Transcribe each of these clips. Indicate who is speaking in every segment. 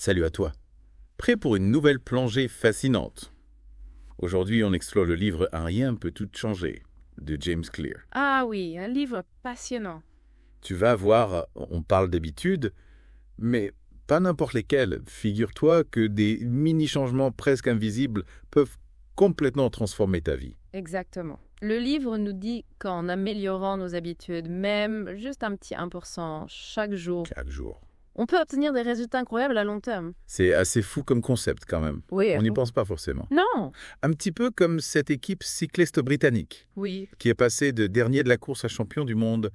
Speaker 1: Salut à toi. Prêt pour une nouvelle plongée fascinante? Aujourd'hui, on explore le livre Un rien peut tout changer de James Clear.
Speaker 2: Ah oui, un livre passionnant.
Speaker 1: Tu vas voir, on parle d'habitudes, mais pas n'importe lesquelles. Figure-toi que des mini-changements presque invisibles peuvent complètement transformer ta vie.
Speaker 2: Exactement. Le livre nous dit qu'en améliorant nos habitudes, même juste un petit 1% chaque jour,
Speaker 1: Chaque jour.
Speaker 2: on peut obtenir des résultats incroyables à long terme.
Speaker 1: C'est assez fou comme concept quand même.
Speaker 2: Oui.
Speaker 1: On n'y pense pas forcément.
Speaker 2: Non.
Speaker 1: Un petit peu comme cette équipe cycliste britannique
Speaker 2: Oui.
Speaker 1: qui est passée de dernier de la course à champion du monde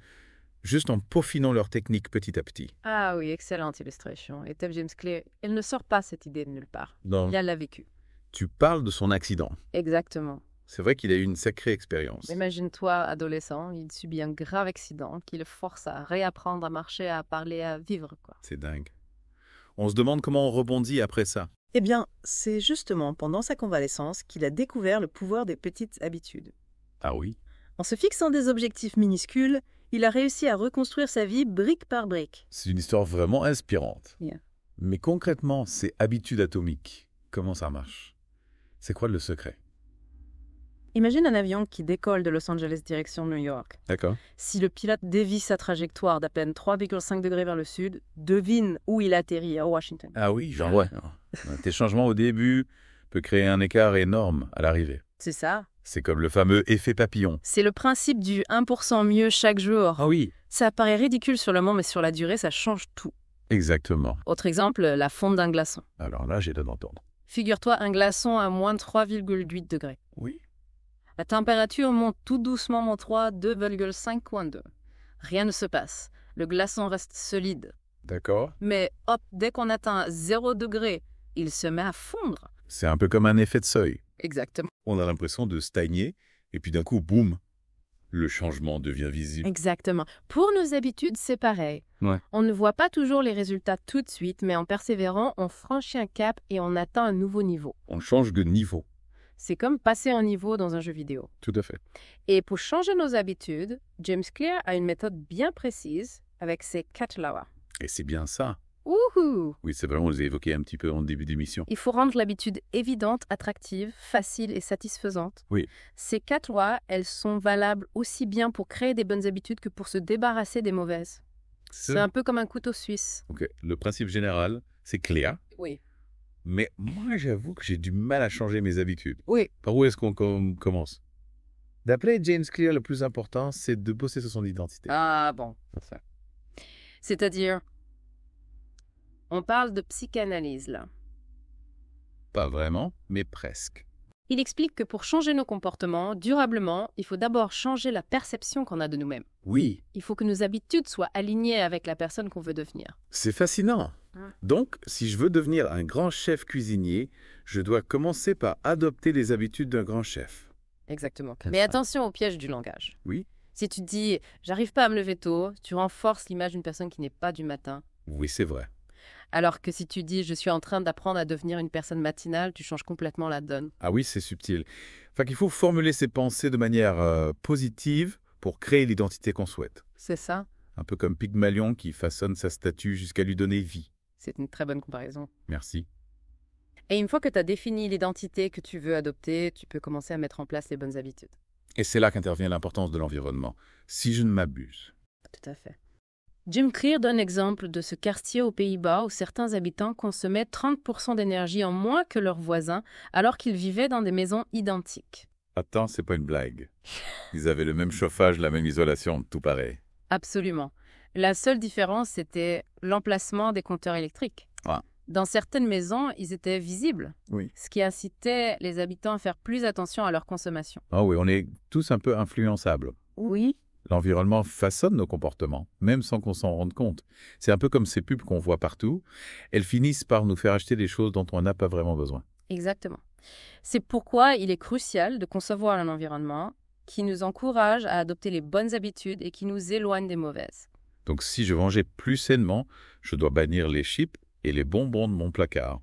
Speaker 1: juste en peaufinant leur technique petit à petit.
Speaker 2: Ah oui, excellente illustration. Et Ted James Clear, il ne sort pas cette idée de nulle part.
Speaker 1: Donc,
Speaker 2: Il l'a vécu.
Speaker 1: tu parles de son accident.
Speaker 2: Exactement.
Speaker 1: C'est vrai qu'il a eu une sacrée expérience.
Speaker 2: Imagine-toi, adolescent, il subit un grave accident qui le force à réapprendre à marcher, à parler, à vivre, quoi.
Speaker 1: C'est dingue. On se demande comment on rebondit après ça.
Speaker 3: Eh bien, c'est justement pendant sa convalescence qu'il a découvert le pouvoir des petites habitudes.
Speaker 1: Ah oui?
Speaker 3: En se fixant des objectifs minuscules, il a réussi à reconstruire sa vie brique par brique.
Speaker 1: C'est une histoire vraiment inspirante.
Speaker 3: Yeah.
Speaker 1: Mais concrètement, ces habitudes atomiques, comment ça marche? C'est quoi le secret?
Speaker 3: Imagine un avion qui décolle de Los Angeles direction New York.
Speaker 1: D'accord.
Speaker 3: Si le pilote dévie sa trajectoire d'à peine 3,5 degrés vers le sud, devine où il atterrit, à Washington.
Speaker 1: Ah oui, genre ouais. Tes changements au début peuvent créer un écart énorme à l'arrivée.
Speaker 3: C'est ça.
Speaker 1: C'est comme le fameux effet papillon.
Speaker 3: C'est le principe du 1% mieux chaque jour.
Speaker 1: Ah oui.
Speaker 3: Ça paraît ridicule sur le moment, mais sur la durée, ça change tout.
Speaker 1: Exactement.
Speaker 3: Autre exemple, la fonte d'un glaçon.
Speaker 1: Alors là, j'ai hâte d'entendre.
Speaker 3: Figure-toi un glaçon à moins 3,8 degrés.
Speaker 1: Oui.
Speaker 3: La température monte tout doucement, moins 3, 2,5 Rien ne se passe. Le glaçon reste solide.
Speaker 1: D'accord.
Speaker 3: Mais hop, dès qu'on atteint 0 degré, il se met à fondre.
Speaker 1: C'est un peu comme un effet de seuil.
Speaker 3: Exactement.
Speaker 1: On a l'impression de stagner, et puis d'un coup, boum, le changement devient visible.
Speaker 3: Exactement. Pour nos habitudes, c'est pareil.
Speaker 1: Ouais.
Speaker 3: On ne voit pas toujours les résultats tout de suite, mais en persévérant, on franchit un cap et on atteint un nouveau niveau.
Speaker 1: On change de niveau.
Speaker 3: C'est comme passer un niveau dans un jeu vidéo.
Speaker 1: Tout à fait.
Speaker 3: Et pour changer nos habitudes, James Clear a une méthode bien précise avec ses 4 lois.
Speaker 1: Et c'est bien ça.
Speaker 3: Wouhou!
Speaker 1: Oui, c'est vraiment, on les a évoqués un petit peu en début d'émission.
Speaker 3: Il faut rendre l'habitude évidente, attractive, facile et satisfaisante.
Speaker 1: Oui.
Speaker 3: Ces 4 lois, elles sont valables aussi bien pour créer des bonnes habitudes que pour se débarrasser des mauvaises. C'est un peu comme un couteau suisse.
Speaker 1: Ok. Le principe général, c'est clair.
Speaker 3: Oui.
Speaker 1: Mais moi, j'avoue que j'ai du mal à changer mes habitudes.
Speaker 3: Oui.
Speaker 1: Par où est-ce qu'on commence? D'après James Clear, le plus important, c'est de bosser sur son identité.
Speaker 3: Ah bon. C'est-à-dire, on parle de psychanalyse là.
Speaker 1: Pas vraiment, mais presque.
Speaker 3: Il explique que pour changer nos comportements durablement, il faut d'abord changer la perception qu'on a de nous-mêmes.
Speaker 1: Oui,
Speaker 3: Il faut que nos habitudes soient alignées avec la personne qu'on veut devenir.
Speaker 1: c'est fascinant. Donc, si je veux devenir un grand chef cuisinier, je dois commencer par adopter les habitudes d'un grand chef.
Speaker 3: Exactement.
Speaker 1: C'est
Speaker 3: Mais
Speaker 1: ça.
Speaker 3: attention au piège du langage.
Speaker 1: Oui.
Speaker 3: Si tu dis « j'arrive pas à me lever tôt », tu renforces l'image d'une personne qui n'est pas du matin.
Speaker 1: Oui, c'est vrai.
Speaker 3: Alors que si tu dis « je suis en train d'apprendre à devenir une personne matinale », tu changes complètement la donne.
Speaker 1: Ah oui, c'est subtil. Enfin, qu'il faut formuler ses pensées de manière positive pour créer l'identité qu'on souhaite.
Speaker 3: C'est ça.
Speaker 1: Un peu comme Pygmalion qui façonne sa statue jusqu'à lui donner vie.
Speaker 3: C'est une très bonne comparaison.
Speaker 1: Merci.
Speaker 3: Et une fois que tu as défini l'identité que tu veux adopter, tu peux commencer à mettre en place les bonnes habitudes.
Speaker 1: Et c'est là qu'intervient l'importance de l'environnement. Si je ne m'abuse.
Speaker 3: Tout à fait. Jim Clear donne l'exemple de ce quartier aux Pays-Bas où certains habitants consommaient 30% d'énergie en moins que leurs voisins alors qu'ils vivaient dans des maisons identiques.
Speaker 1: Attends, c'est pas une blague. Ils avaient le même chauffage, la même isolation, tout pareil.
Speaker 3: Absolument. La seule différence, c'était l'emplacement des compteurs électriques.
Speaker 1: Ouais.
Speaker 3: Dans certaines maisons, ils étaient visibles,
Speaker 1: Oui.
Speaker 3: ce qui incitait les habitants à faire plus attention à leur consommation.
Speaker 1: Ah oui, on est tous un peu influençables.
Speaker 3: Oui.
Speaker 1: L'environnement façonne nos comportements, même sans qu'on s'en rende compte. C'est un peu comme ces pubs qu'on voit partout. Elles finissent par nous faire acheter des choses dont on n'a pas vraiment besoin.
Speaker 3: Exactement. C'est pourquoi il est crucial de concevoir un environnement qui nous encourage à adopter les bonnes habitudes et qui nous éloigne des mauvaises.
Speaker 1: Donc si je veux manger plus sainement, je dois bannir les chips et les bonbons de mon placard.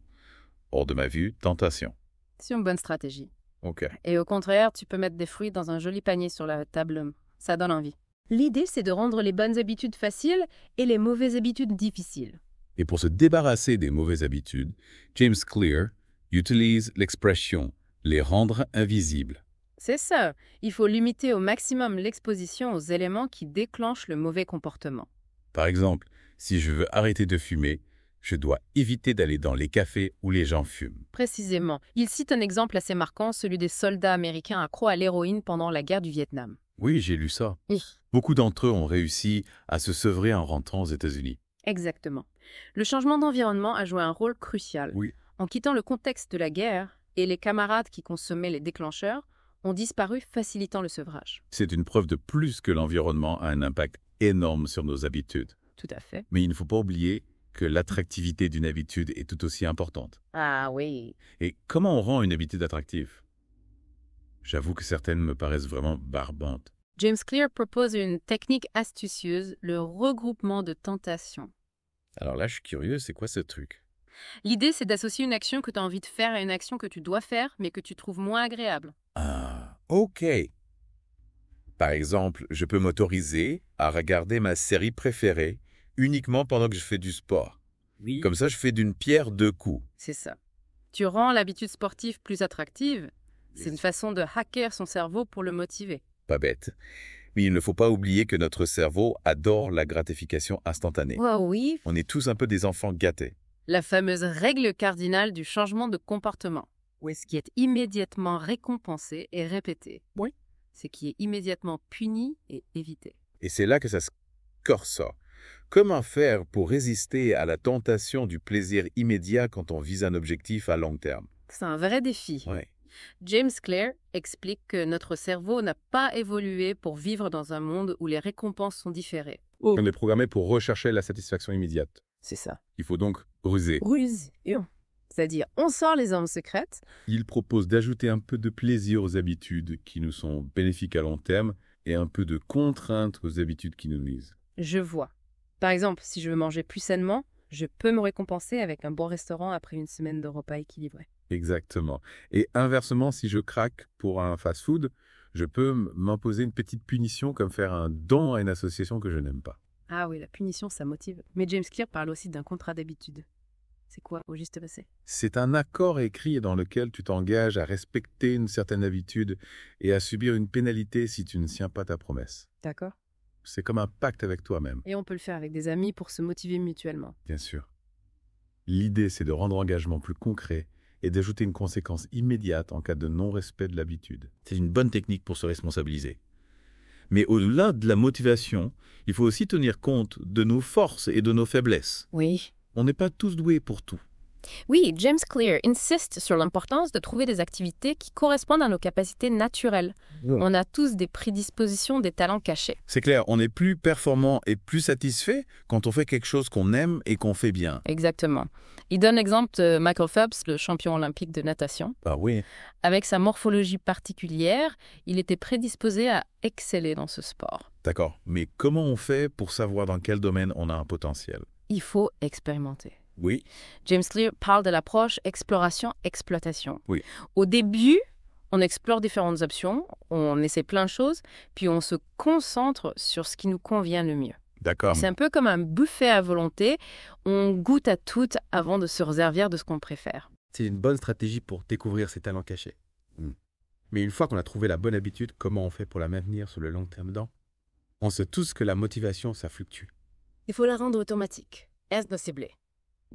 Speaker 1: Hors de ma vue, tentation.
Speaker 3: C'est une bonne stratégie.
Speaker 1: Ok.
Speaker 3: Et au contraire, tu peux mettre des fruits dans un joli panier sur la table. Ça donne envie. L'idée, c'est de rendre les bonnes habitudes faciles et les mauvaises habitudes difficiles.
Speaker 1: Et pour se débarrasser des mauvaises habitudes, James Clear utilise l'expression « les rendre invisibles ».
Speaker 3: C'est ça. Il faut limiter au maximum l'exposition aux éléments qui déclenchent le mauvais comportement.
Speaker 1: Par exemple, si je veux arrêter de fumer, je dois éviter d'aller dans les cafés où les gens fument.
Speaker 3: Précisément. Il cite un exemple assez marquant, celui des soldats américains accros à l'héroïne pendant la guerre du Vietnam.
Speaker 1: Oui, j'ai lu ça.
Speaker 3: Oui.
Speaker 1: Beaucoup d'entre eux ont réussi à se sevrer en rentrant aux États-Unis.
Speaker 3: Exactement. Le changement d'environnement a joué un rôle crucial.
Speaker 1: Oui.
Speaker 3: En quittant le contexte de la guerre, et les camarades qui consommaient les déclencheurs ont disparu, facilitant le sevrage.
Speaker 1: C'est une preuve de plus que l'environnement a un impact énorme sur nos habitudes.
Speaker 3: Tout à fait.
Speaker 1: Mais il ne faut pas oublier que l'attractivité d'une habitude est tout aussi importante.
Speaker 3: Ah oui.
Speaker 1: Et comment on rend une habitude attractive? J'avoue que certaines me paraissent vraiment barbantes.
Speaker 3: James Clear propose une technique astucieuse, le regroupement de tentations.
Speaker 1: Alors là, je suis curieux, c'est quoi ce truc?
Speaker 3: L'idée, c'est d'associer une action que tu as envie de faire à une action que tu dois faire, mais que tu trouves moins agréable.
Speaker 1: Ah, ok. Par exemple, je peux m'autoriser à regarder ma série préférée uniquement pendant que je fais du sport.
Speaker 3: Oui.
Speaker 1: Comme ça, je fais d'une pierre deux coups.
Speaker 3: C'est ça. Tu rends l'habitude sportive plus attractive. C'est une façon de hacker son cerveau pour le motiver.
Speaker 1: Pas bête. Mais il ne faut pas oublier que notre cerveau adore la gratification instantanée.
Speaker 3: Oh oui.
Speaker 1: On est tous un peu des enfants gâtés.
Speaker 3: La fameuse règle cardinale du changement de comportement. Ce qui est immédiatement récompensé et répété.
Speaker 1: Oui.
Speaker 3: Ce qui est immédiatement puni et évité.
Speaker 1: Et c'est là que ça se corse. Comment faire pour résister à la tentation du plaisir immédiat quand on vise un objectif à long terme?
Speaker 3: C'est un vrai défi.
Speaker 1: Ouais.
Speaker 3: James Clear explique que notre cerveau n'a pas évolué pour vivre dans un monde où les récompenses sont différées.
Speaker 1: On est programmé pour rechercher la satisfaction immédiate.
Speaker 3: C'est ça.
Speaker 1: Il faut donc ruser.
Speaker 3: Ruse. C'est-à-dire, on sort les armes secrètes.
Speaker 1: Il propose d'ajouter un peu de plaisir aux habitudes qui nous sont bénéfiques à long terme et un peu de contrainte aux habitudes qui nous nuisent.
Speaker 3: Je vois. Par exemple, si je veux manger plus sainement, je peux me récompenser avec un bon restaurant après une semaine de repas équilibrés.
Speaker 1: Exactement. Et inversement, si je craque pour un fast-food, je peux m'imposer une petite punition comme faire un don à une association que je n'aime pas.
Speaker 3: Ah oui, la punition, ça motive. Mais James Clear parle aussi d'un contrat d'habitude. C'est quoi, au juste passé?
Speaker 1: C'est un accord écrit dans lequel tu t'engages à respecter une certaine habitude et à subir une pénalité si tu ne tiens pas ta promesse.
Speaker 3: D'accord.
Speaker 1: C'est comme un pacte avec toi-même,
Speaker 3: Et on peut le faire avec des amis pour se motiver mutuellement.
Speaker 1: bien sûr. L'idée, c'est de rendre l'engagement plus concret et d'ajouter une conséquence immédiate en cas de non-respect de l'habitude. C'est une bonne technique pour se responsabiliser. Mais au-delà de la motivation, il faut aussi tenir compte de nos forces et de nos faiblesses.
Speaker 3: Oui.
Speaker 1: On n'est pas tous doués pour tout.
Speaker 3: Oui, James Clear insiste sur l'importance de trouver des activités qui correspondent à nos capacités naturelles. On a tous des prédispositions, des talents cachés.
Speaker 1: C'est clair, on est plus performant et plus satisfait quand on fait quelque chose qu'on aime et qu'on fait bien.
Speaker 3: Exactement. Il donne l'exemple de Michael Phelps, le champion olympique de natation.
Speaker 1: Bah oui.
Speaker 3: Avec sa morphologie particulière, il était prédisposé à exceller dans ce sport.
Speaker 1: D'accord, mais comment on fait pour savoir dans quel domaine on a un potentiel?
Speaker 3: Il faut expérimenter.
Speaker 1: Oui.
Speaker 3: James Clear parle de l'approche exploration-exploitation.
Speaker 1: Oui.
Speaker 3: Au début, on explore différentes options, on essaie plein de choses, puis on se concentre sur ce qui nous convient le mieux.
Speaker 1: D'accord.
Speaker 3: C'est un peu comme un buffet à volonté, on goûte à tout avant de se réserver de ce qu'on préfère.
Speaker 4: C'est une bonne stratégie pour découvrir ses talents cachés. Mais une fois qu'on a trouvé la bonne habitude, comment on fait pour la maintenir sur le long terme? On sait tous que la motivation, ça fluctue.
Speaker 3: Il faut la rendre automatique. Est de cibler.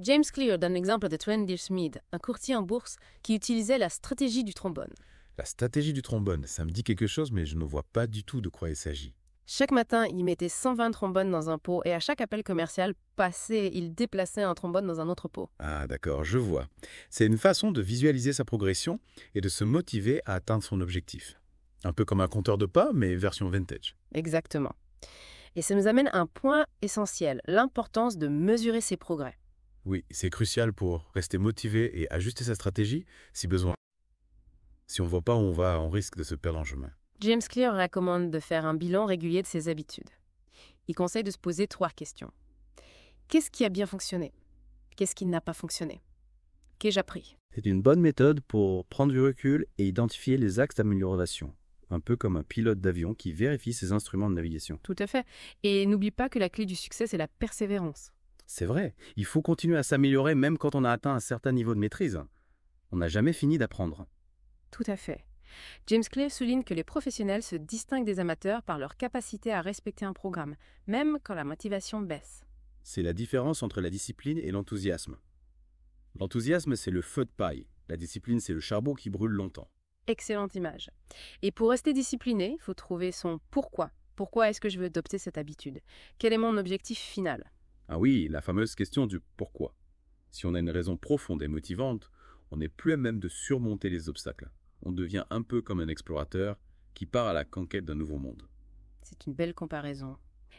Speaker 3: James Clear donne l'exemple de Trendy Smith, un courtier en bourse qui utilisait la stratégie du trombone.
Speaker 1: La stratégie du trombone, ça me dit quelque chose, mais je ne vois pas du tout de quoi il s'agit.
Speaker 3: Chaque matin, il mettait 120 trombones dans un pot et à chaque appel commercial passé, il déplaçait un trombone dans un autre pot.
Speaker 1: Ah d'accord, je vois. C'est une façon de visualiser sa progression et de se motiver à atteindre son objectif. Un peu comme un compteur de pas, mais version vintage.
Speaker 3: Exactement. Et ça nous amène à un point essentiel, l'importance de mesurer ses progrès.
Speaker 1: Oui, c'est crucial pour rester motivé et ajuster sa stratégie si besoin. Si on ne voit pas où on va, on risque de se perdre en chemin.
Speaker 3: James Clear recommande de faire un bilan régulier de ses habitudes. Il conseille de se poser 3 questions. Qu'est-ce qui a bien fonctionné? Qu'est-ce qui n'a pas fonctionné? Qu'ai-je appris?
Speaker 4: C'est une bonne méthode pour prendre du recul et identifier les axes d'amélioration. Un peu comme un pilote d'avion qui vérifie ses instruments de navigation.
Speaker 3: Tout à fait. Et n'oublie pas que la clé du succès, c'est la persévérance.
Speaker 4: C'est vrai, il faut continuer à s'améliorer même quand on a atteint un certain niveau de maîtrise. On n'a jamais fini d'apprendre.
Speaker 3: Tout à fait. James Clear souligne que les professionnels se distinguent des amateurs par leur capacité à respecter un programme, même quand la motivation baisse.
Speaker 4: C'est la différence entre la discipline et l'enthousiasme. L'enthousiasme, c'est le feu de paille. La discipline, c'est le charbon qui brûle longtemps.
Speaker 3: Excellente image. Et pour rester discipliné, il faut trouver son pourquoi. Pourquoi est-ce que je veux adopter cette habitude? Quel est mon objectif final?
Speaker 1: Ah oui, la fameuse question du pourquoi. Si on a une raison profonde et motivante, on n'est plus à même de surmonter les obstacles. On devient un peu comme un explorateur qui part à la conquête d'un nouveau monde.
Speaker 3: C'est une belle comparaison.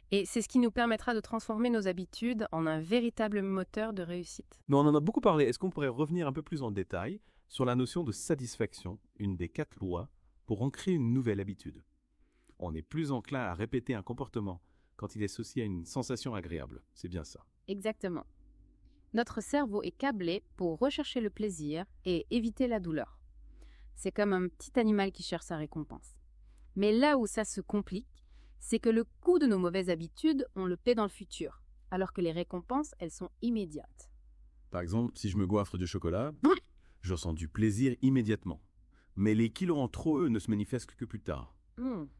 Speaker 3: Et c'est ce qui nous permettra de transformer nos habitudes en un véritable moteur de réussite.
Speaker 5: Mais on en a beaucoup parlé. Est-ce qu'on pourrait revenir un peu plus en détail sur la notion de satisfaction, une des 4 lois, pour ancrer une nouvelle habitude? On est plus enclin à répéter un comportement quand il est associé à une sensation agréable. C'est bien ça.
Speaker 3: Exactement. Notre cerveau est câblé pour rechercher le plaisir et éviter la douleur. C'est comme un petit animal qui cherche sa récompense. Mais là où ça se complique, c'est que le coût de nos mauvaises habitudes, on le paie dans le futur, alors que les récompenses, elles sont immédiates.
Speaker 5: Par exemple, si je me goiffre du chocolat, je ressens du plaisir immédiatement. Mais les kilos en trop, eux, ne se manifestent que plus tard.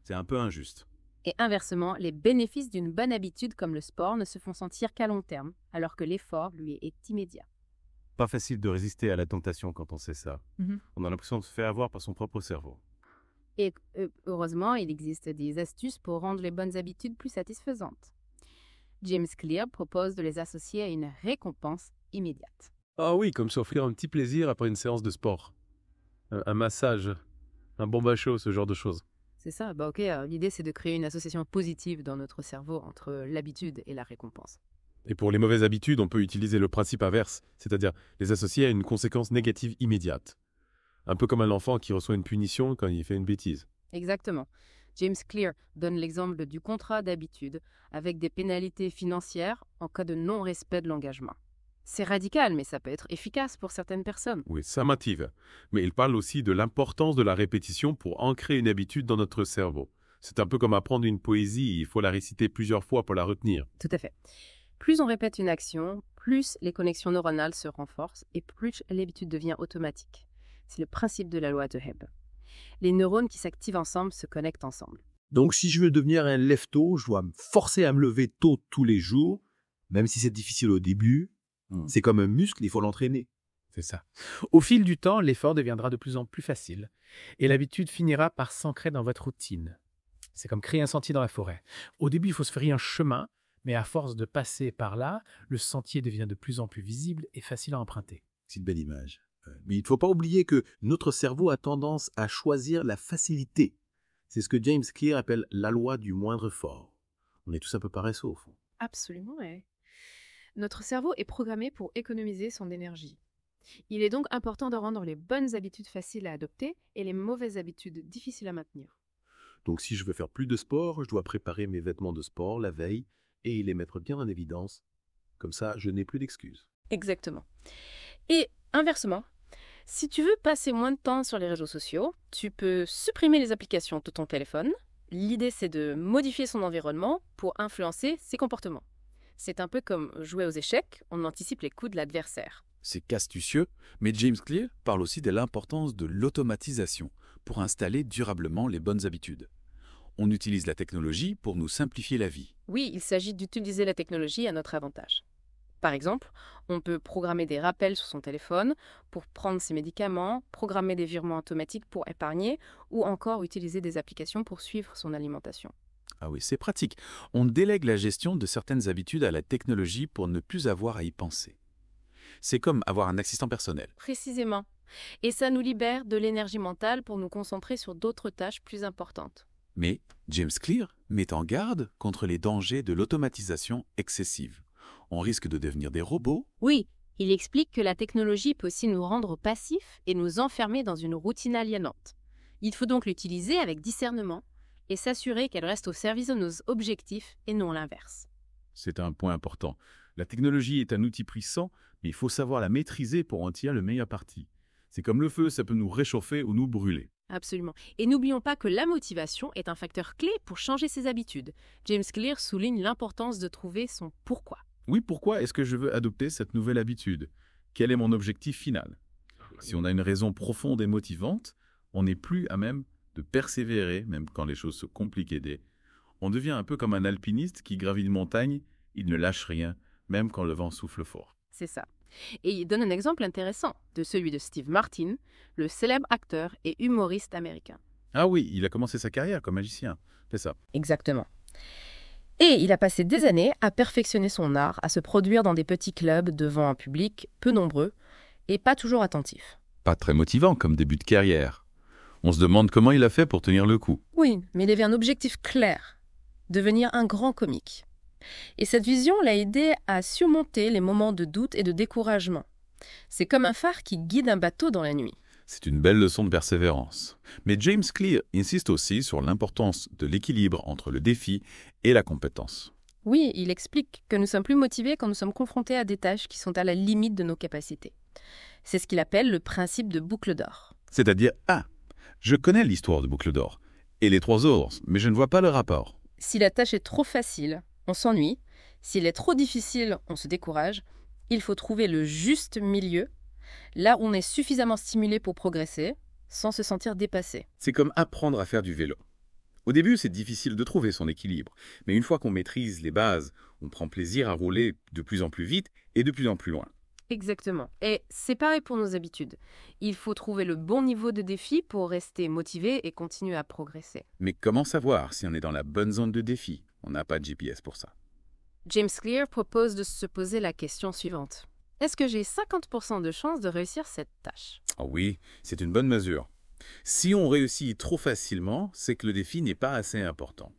Speaker 5: C'est un peu injuste.
Speaker 3: Et inversement, les bénéfices d'une bonne habitude comme le sport ne se font sentir qu'à long terme, alors que l'effort, lui, est immédiat.
Speaker 5: Pas facile de résister à la tentation quand on sait ça. On a l'impression de se faire avoir par son propre cerveau.
Speaker 3: Et heureusement, il existe des astuces pour rendre les bonnes habitudes plus satisfaisantes. James Clear propose de les associer à une récompense immédiate.
Speaker 5: Ah oui, comme s'offrir un petit plaisir après une séance de sport. Un massage, un bon bain chaud, ce genre de choses.
Speaker 3: C'est ça, l'idée c'est de créer une association positive dans notre cerveau entre l'habitude et la récompense.
Speaker 5: Et pour les mauvaises habitudes, on peut utiliser le principe inverse, c'est-à-dire les associer à une conséquence négative immédiate. Un peu comme un enfant qui reçoit une punition quand il fait une bêtise.
Speaker 3: Exactement. James Clear donne l'exemple du contrat d'habitude avec des pénalités financières en cas de non-respect de l'engagement. C'est radical, mais ça peut être efficace pour certaines personnes.
Speaker 5: Oui, ça motive. Mais il parle aussi de l'importance de la répétition pour ancrer une habitude dans notre cerveau. C'est un peu comme apprendre une poésie, il faut la réciter plusieurs fois pour la retenir.
Speaker 3: Tout à fait. Plus on répète une action, plus les connexions neuronales se renforcent et plus l'habitude devient automatique. C'est le principe de la loi de Hebb. Les neurones qui s'activent ensemble se connectent ensemble.
Speaker 6: Donc si je veux devenir un lève-tôt, je dois me forcer à me lever tôt tous les jours, même si c'est difficile au début. C'est comme un muscle, il faut l'entraîner.
Speaker 4: C'est ça. Au fil du temps, l'effort deviendra de plus en plus facile et l'habitude finira par s'ancrer dans votre routine. C'est comme créer un sentier dans la forêt. Au début, il faut se frayer un chemin, mais à force de passer par là, le sentier devient de plus en plus visible et facile à emprunter.
Speaker 6: C'est une belle image. Mais il ne faut pas oublier que notre cerveau a tendance à choisir la facilité. C'est ce que James Clear appelle la loi du moindre effort. On est tous un peu paresseux au fond.
Speaker 3: Absolument, oui. Notre cerveau est programmé pour économiser son énergie. Il est donc important de rendre les bonnes habitudes faciles à adopter et les mauvaises habitudes difficiles à maintenir.
Speaker 6: Donc si je veux faire plus de sport, je dois préparer mes vêtements de sport la veille et les mettre bien en évidence. Comme ça, je n'ai plus d'excuses.
Speaker 3: Exactement. Et inversement, si tu veux passer moins de temps sur les réseaux sociaux, tu peux supprimer les applications de ton téléphone. L'idée, c'est de modifier son environnement pour influencer ses comportements. C'est un peu comme jouer aux échecs, on anticipe les coups de l'adversaire.
Speaker 7: C'est qu'astucieux, mais James Clear parle aussi de l'importance de l'automatisation pour installer durablement les bonnes habitudes. On utilise la technologie pour nous simplifier la vie.
Speaker 3: Oui, il s'agit d'utiliser la technologie à notre avantage. Par exemple, on peut programmer des rappels sur son téléphone pour prendre ses médicaments, programmer des virements automatiques pour épargner ou encore utiliser des applications pour suivre son alimentation.
Speaker 7: Ah oui, c'est pratique. On délègue la gestion de certaines habitudes à la technologie pour ne plus avoir à y penser. C'est comme avoir un assistant personnel.
Speaker 3: Précisément. Et ça nous libère de l'énergie mentale pour nous concentrer sur d'autres tâches plus importantes.
Speaker 7: Mais James Clear met en garde contre les dangers de l'automatisation excessive. On risque de devenir des robots.
Speaker 3: Oui, il explique que la technologie peut aussi nous rendre passifs et nous enfermer dans une routine aliénante. Il faut donc l'utiliser avec discernement et s'assurer qu'elle reste au service de nos objectifs et non l'inverse.
Speaker 1: C'est un point important. La technologie est un outil puissant, mais il faut savoir la maîtriser pour en tirer le meilleur parti. C'est comme le feu, ça peut nous réchauffer ou nous brûler.
Speaker 3: Absolument. Et n'oublions pas que la motivation est un facteur clé pour changer ses habitudes. James Clear souligne l'importance de trouver son pourquoi.
Speaker 1: Oui, pourquoi est-ce que je veux adopter cette nouvelle habitude? Quel est mon objectif final? Si on a une raison profonde et motivante, on n'est plus à même de persévérer, même quand les choses se compliquent. On devient un peu comme un alpiniste qui gravit une montagne, il ne lâche rien, même quand le vent souffle fort.
Speaker 3: C'est ça. Et il donne un exemple intéressant de celui de Steve Martin, le célèbre acteur et humoriste américain.
Speaker 1: Ah oui, il a commencé sa carrière comme magicien, c'est ça.
Speaker 2: Exactement. Et il a passé des années à perfectionner son art, à se produire dans des petits clubs devant un public peu nombreux et pas toujours attentif.
Speaker 1: Pas très motivant comme début de carrière. On se demande comment il a fait pour tenir le coup.
Speaker 2: Oui, mais il avait un objectif clair, devenir un grand comique. Et cette vision l'a aidé à surmonter les moments de doute et de découragement. C'est comme un phare qui guide un bateau dans la nuit.
Speaker 1: C'est une belle leçon de persévérance. Mais James Clear insiste aussi sur l'importance de l'équilibre entre le défi et la compétence.
Speaker 2: Oui, il explique que nous sommes plus motivés quand nous sommes confrontés à des tâches qui sont à la limite de nos capacités. C'est ce qu'il appelle le principe de boucle d'or.
Speaker 1: C'est-à-dire, je connais l'histoire de Boucle d'Or et les 3 ours, mais je ne vois pas le rapport.
Speaker 2: Si la tâche est trop facile, on s'ennuie. Si elle est trop difficile, on se décourage. Il faut trouver le juste milieu, là où on est suffisamment stimulé pour progresser, sans se sentir dépassé.
Speaker 1: C'est comme apprendre à faire du vélo. Au début, c'est difficile de trouver son équilibre, mais une fois qu'on maîtrise les bases, on prend plaisir à rouler de plus en plus vite et de plus en plus loin.
Speaker 3: Exactement. Et c'est pareil pour nos habitudes. Il faut trouver le bon niveau de défi pour rester motivé et continuer à progresser.
Speaker 1: Mais comment savoir si on est dans la bonne zone de défi? On n'a pas de GPS pour ça.
Speaker 3: James Clear propose de se poser la question suivante. Est-ce que j'ai 50% de chances de réussir cette tâche?
Speaker 1: Oh oui, c'est une bonne mesure. Si on réussit trop facilement, c'est que le défi n'est pas assez important.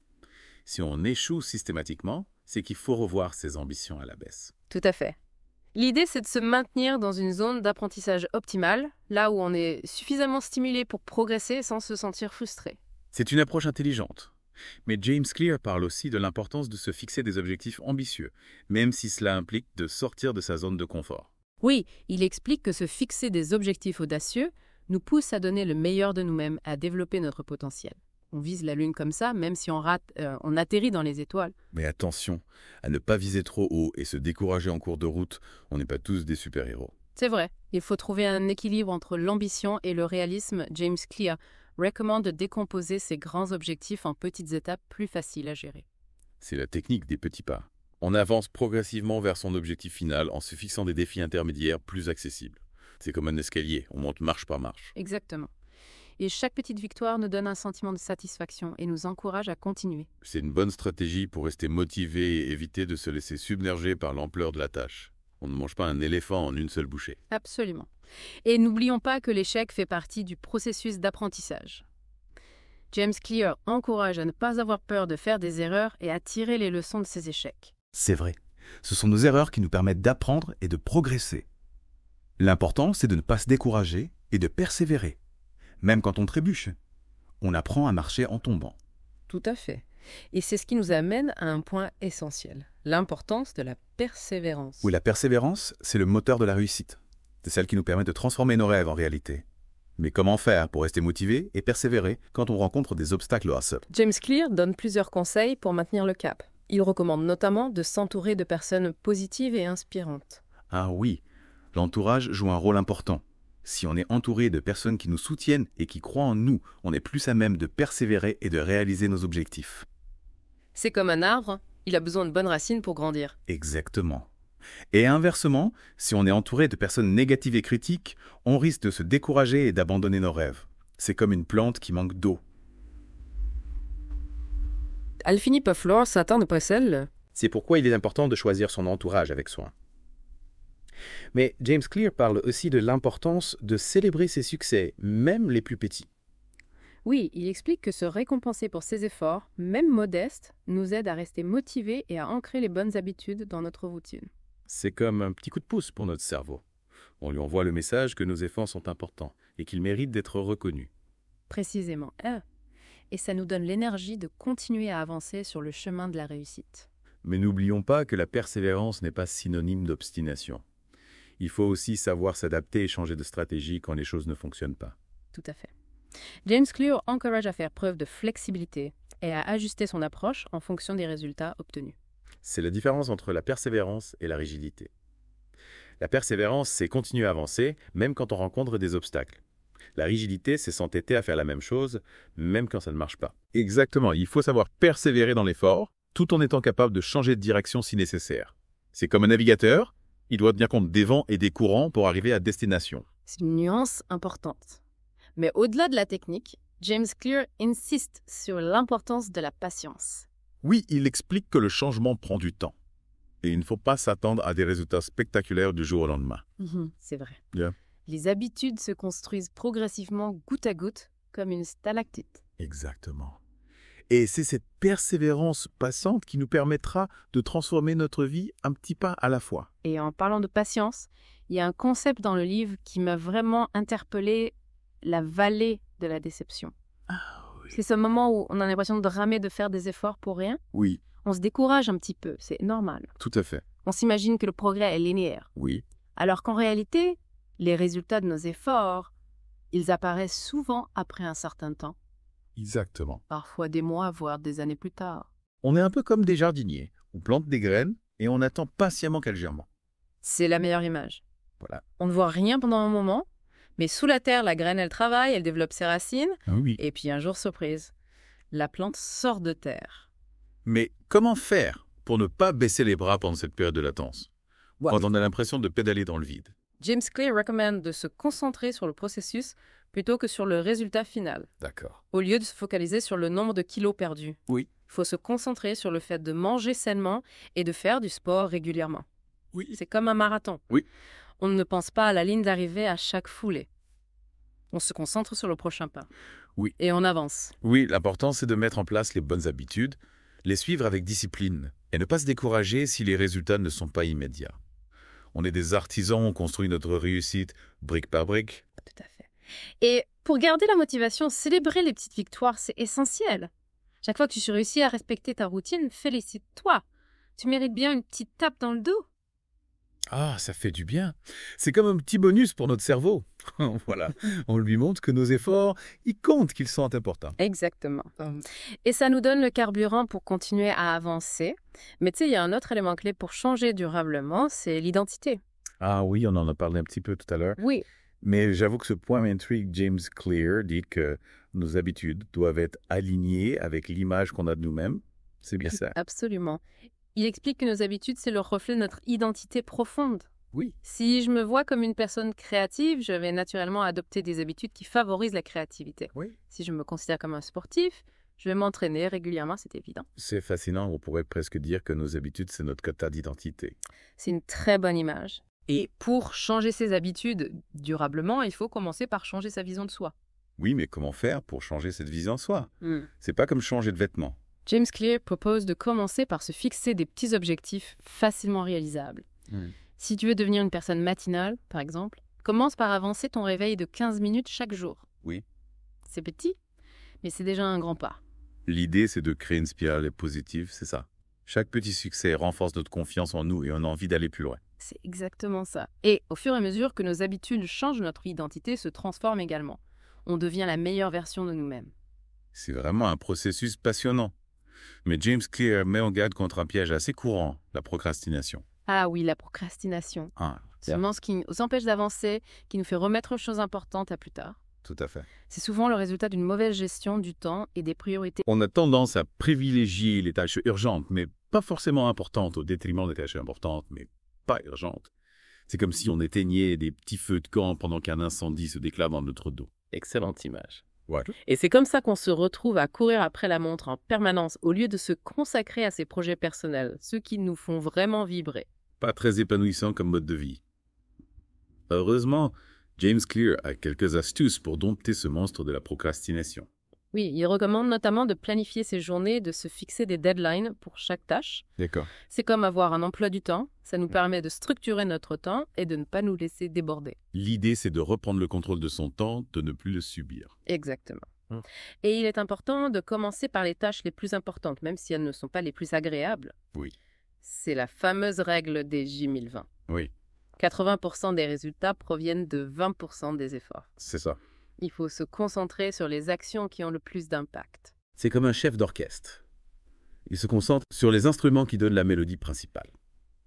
Speaker 1: Si on échoue systématiquement, c'est qu'il faut revoir ses ambitions à la baisse.
Speaker 3: Tout à fait. L'idée, c'est de se maintenir dans une zone d'apprentissage optimale, là où on est suffisamment stimulé pour progresser sans se sentir frustré.
Speaker 1: C'est une approche intelligente. Mais James Clear parle aussi de l'importance de se fixer des objectifs ambitieux, même si cela implique de sortir de sa zone de confort.
Speaker 3: Oui, il explique que se fixer des objectifs audacieux nous pousse à donner le meilleur de nous-mêmes, à développer notre potentiel. On vise la Lune comme ça, même si on rate, on atterrit dans les étoiles.
Speaker 1: Mais attention à ne pas viser trop haut et se décourager en cours de route, on n'est pas tous des super-héros.
Speaker 3: C'est vrai, il faut trouver un équilibre entre l'ambition et le réalisme. James Clear recommande de décomposer ses grands objectifs en petites étapes plus faciles à gérer.
Speaker 1: C'est la technique des petits pas. On avance progressivement vers son objectif final en se fixant des défis intermédiaires plus accessibles. C'est comme un escalier, on monte marche par marche.
Speaker 3: Exactement. Et chaque petite victoire nous donne un sentiment de satisfaction et nous encourage à continuer.
Speaker 1: C'est une bonne stratégie pour rester motivé et éviter de se laisser submerger par l'ampleur de la tâche. On ne mange pas un éléphant en une seule bouchée.
Speaker 3: Absolument. Et n'oublions pas que l'échec fait partie du processus d'apprentissage. James Clear encourage à ne pas avoir peur de faire des erreurs et à tirer les leçons de ces échecs.
Speaker 8: C'est vrai. Ce sont nos erreurs qui nous permettent d'apprendre et de progresser. L'important, c'est de ne pas se décourager et de persévérer. Même quand on trébuche, on apprend à marcher en tombant.
Speaker 2: Tout à fait. Et c'est ce qui nous amène à un point essentiel, l'importance de la persévérance.
Speaker 8: Oui, la persévérance, c'est le moteur de la réussite. C'est celle qui nous permet de transformer nos rêves en réalité. Mais comment faire pour rester motivé et persévérer quand on rencontre des obstacles au hustle?
Speaker 2: James Clear donne plusieurs conseils pour maintenir le cap. Il recommande notamment de s'entourer de personnes positives et inspirantes.
Speaker 8: Ah oui, l'entourage joue un rôle important. Si on est entouré de personnes qui nous soutiennent et qui croient en nous, on est plus à même de persévérer et de réaliser nos objectifs.
Speaker 2: C'est comme un arbre, il a besoin de bonnes racines pour grandir.
Speaker 8: Exactement. Et inversement, si on est entouré de personnes négatives et critiques, on risque de se décourager et d'abandonner nos rêves. C'est comme une plante qui manque d'eau.
Speaker 2: Elle finit par flore, Satan ne précède.
Speaker 6: C'est pourquoi il est important de choisir son entourage avec soin. Mais James Clear parle aussi de l'importance de célébrer ses succès, même les plus petits.
Speaker 3: Oui, il explique que se récompenser pour ses efforts, même modestes, nous aide à rester motivés et à ancrer les bonnes habitudes dans notre routine.
Speaker 1: C'est comme un petit coup de pouce pour notre cerveau. On lui envoie le message que nos efforts sont importants et qu'ils méritent d'être reconnus.
Speaker 3: Précisément. Et ça nous donne l'énergie de continuer à avancer sur le chemin de la réussite.
Speaker 1: Mais n'oublions pas que la persévérance n'est pas synonyme d'obstination. Il faut aussi savoir s'adapter et changer de stratégie quand les choses ne fonctionnent pas.
Speaker 3: Tout à fait. James Clear encourage à faire preuve de flexibilité et à ajuster son approche en fonction des résultats obtenus.
Speaker 1: C'est la différence entre la persévérance et la rigidité. La persévérance, c'est continuer à avancer, même quand on rencontre des obstacles. La rigidité, c'est s'entêter à faire la même chose, même quand ça ne marche pas.
Speaker 5: Exactement, il faut savoir persévérer dans l'effort, tout en étant capable de changer de direction si nécessaire. C'est comme un navigateur, il doit tenir compte des vents et des courants pour arriver à destination.
Speaker 2: C'est une nuance importante. Mais au-delà de la technique, James Clear insiste sur l'importance de la patience.
Speaker 5: Oui, il explique que le changement prend du temps. Et il ne faut pas s'attendre à des résultats spectaculaires du jour au lendemain.
Speaker 2: C'est vrai.
Speaker 5: Bien.
Speaker 2: Les habitudes se construisent progressivement goutte à goutte, comme une stalactite.
Speaker 5: Exactement. Et c'est cette persévérance passante qui nous permettra de transformer notre vie un petit pas à la fois.
Speaker 2: Et en parlant de patience, il y a un concept dans le livre qui m'a vraiment interpellé, la vallée de la déception. C'est ce moment où on a l'impression de ramer, de faire des efforts pour rien.
Speaker 5: Oui,
Speaker 2: On se décourage un petit peu, c'est normal.
Speaker 5: tout à fait.
Speaker 2: On s'imagine que le progrès est linéaire.
Speaker 5: Oui.
Speaker 2: Alors qu'en réalité, les résultats de nos efforts, ils apparaissent souvent après un certain temps.
Speaker 5: Exactement.
Speaker 2: Parfois des mois, voire des années plus tard.
Speaker 5: On est un peu comme des jardiniers. On plante des graines et on attend patiemment qu'elles germent.
Speaker 2: C'est la meilleure image.
Speaker 5: Voilà.
Speaker 2: On ne voit rien pendant un moment, mais sous la terre, la graine, elle travaille, elle développe ses racines,
Speaker 5: Oui.
Speaker 2: et puis un jour, surprise, la plante sort de terre.
Speaker 1: Mais comment faire pour ne pas baisser les bras pendant cette période de latence, quand on a l'impression de pédaler dans le vide?
Speaker 2: James Clear recommande de se concentrer sur le processus plutôt que sur le résultat final,
Speaker 1: D'accord.
Speaker 2: au lieu de se focaliser sur le nombre de kilos perdus.
Speaker 1: Oui.
Speaker 2: Il faut se concentrer sur le fait de manger sainement et de faire du sport régulièrement.
Speaker 1: Oui.
Speaker 2: C'est comme un marathon.
Speaker 1: Oui.
Speaker 2: On ne pense pas à la ligne d'arrivée à chaque foulée. On se concentre sur le prochain pas.
Speaker 1: Oui.
Speaker 2: Et on avance.
Speaker 1: Oui, l'important, c'est de mettre en place les bonnes habitudes, les suivre avec discipline et ne pas se décourager si les résultats ne sont pas immédiats. On est des artisans, on construit notre réussite brique par brique.
Speaker 2: Tout à fait. Et pour garder la motivation, célébrer les petites victoires, c'est essentiel. Chaque fois que tu réussis à respecter ta routine, félicite-toi. Tu mérites bien une petite tape dans le dos.
Speaker 1: Ah, ça fait du bien. C'est comme un petit bonus pour notre cerveau. Voilà, on lui montre que nos efforts, ils comptent, qu'ils sont importants.
Speaker 2: Exactement. Et ça nous donne le carburant pour continuer à avancer. Mais tu sais, il y a un autre élément clé pour changer durablement, c'est l'identité.
Speaker 1: Ah oui, on en a parlé un petit peu tout à l'heure.
Speaker 2: Oui,
Speaker 1: Mais j'avoue que ce point m'intrigue. James Clear dit que nos habitudes doivent être alignées avec l'image qu'on a de nous-mêmes. C'est bien ça.
Speaker 2: absolument. Il explique que nos habitudes, c'est le reflet de notre identité profonde.
Speaker 1: Oui.
Speaker 2: Si je me vois comme une personne créative, je vais naturellement adopter des habitudes qui favorisent la créativité.
Speaker 1: Oui.
Speaker 2: Si je me considère comme un sportif, je vais m'entraîner régulièrement, c'est évident.
Speaker 1: C'est fascinant. On pourrait presque dire que nos habitudes, c'est notre quota d'identité.
Speaker 2: C'est une très bonne image. Et pour changer ses habitudes durablement, il faut commencer par changer sa vision de soi.
Speaker 1: Oui, mais comment faire pour changer cette vision de soi? C'est pas comme changer de vêtements.
Speaker 2: James Clear propose de commencer par se fixer des petits objectifs facilement réalisables. Si tu veux devenir une personne matinale, par exemple, commence par avancer ton réveil de 15 minutes chaque jour.
Speaker 1: Oui.
Speaker 2: C'est petit, mais c'est déjà un grand pas.
Speaker 1: L'idée, c'est de créer une spirale positive, c'est ça. Chaque petit succès renforce notre confiance en nous et on a envie d'aller plus loin.
Speaker 2: C'est exactement ça. Et au fur et à mesure que nos habitudes changent, notre identité se transforme également. On devient la meilleure version de nous-mêmes.
Speaker 1: C'est vraiment un processus passionnant. Mais James Clear met en garde contre un piège assez courant, la procrastination.
Speaker 2: Ah oui, la procrastination.
Speaker 1: C'est
Speaker 2: Seulement ce qui nous empêche d'avancer, qui nous fait remettre une chose importante à plus tard.
Speaker 1: tout à fait.
Speaker 2: C'est souvent le résultat d'une mauvaise gestion du temps et des priorités.
Speaker 1: On a tendance à privilégier les tâches urgentes, mais pas forcément importantes, au détriment des tâches importantes, mais pas urgentes. C'est comme si on éteignait des petits feux de camp pendant qu'un incendie se déclare dans notre dos.
Speaker 2: Excellente image.
Speaker 1: Ouais.
Speaker 2: Et c'est comme ça qu'on se retrouve à courir après la montre en permanence au lieu de se consacrer à ses projets personnels, ceux qui nous font vraiment vibrer.
Speaker 1: Pas très épanouissant comme mode de vie. Heureusement, James Clear a quelques astuces pour dompter ce monstre de la procrastination.
Speaker 2: Oui, il recommande notamment de planifier ses journées, de se fixer des deadlines pour chaque tâche.
Speaker 1: D'accord.
Speaker 2: C'est comme avoir un emploi du temps, ça nous permet de structurer notre temps et de ne pas nous laisser déborder.
Speaker 1: L'idée, c'est de reprendre le contrôle de son temps, de ne plus le subir.
Speaker 2: Exactement. Et il est important de commencer par les tâches les plus importantes, même si elles ne sont pas les plus agréables.
Speaker 1: Oui.
Speaker 2: C'est la fameuse règle des J1020.
Speaker 1: Oui,
Speaker 2: 80% des résultats proviennent de 20% des efforts.
Speaker 1: c'est ça.
Speaker 2: Il faut se concentrer sur les actions qui ont le plus d'impact.
Speaker 1: C'est comme un chef d'orchestre. Il se concentre sur les instruments qui donnent la mélodie principale.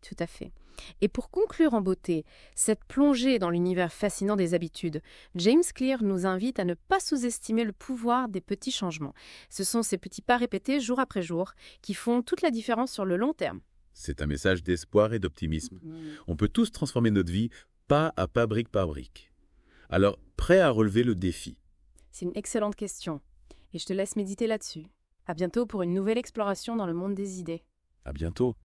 Speaker 2: Tout à fait. Et pour conclure en beauté, cette plongée dans l'univers fascinant des habitudes, James Clear nous invite à ne pas sous-estimer le pouvoir des petits changements. Ce sont ces petits pas répétés jour après jour qui font toute la différence sur le long terme.
Speaker 1: C'est un message d'espoir et d'optimisme. On peut tous transformer notre vie pas à pas, brique par brique. Alors, prêt à relever le défi?
Speaker 2: C'est une excellente question. Et je te laisse méditer là-dessus. À bientôt pour une nouvelle exploration dans le monde des idées.
Speaker 1: À bientôt.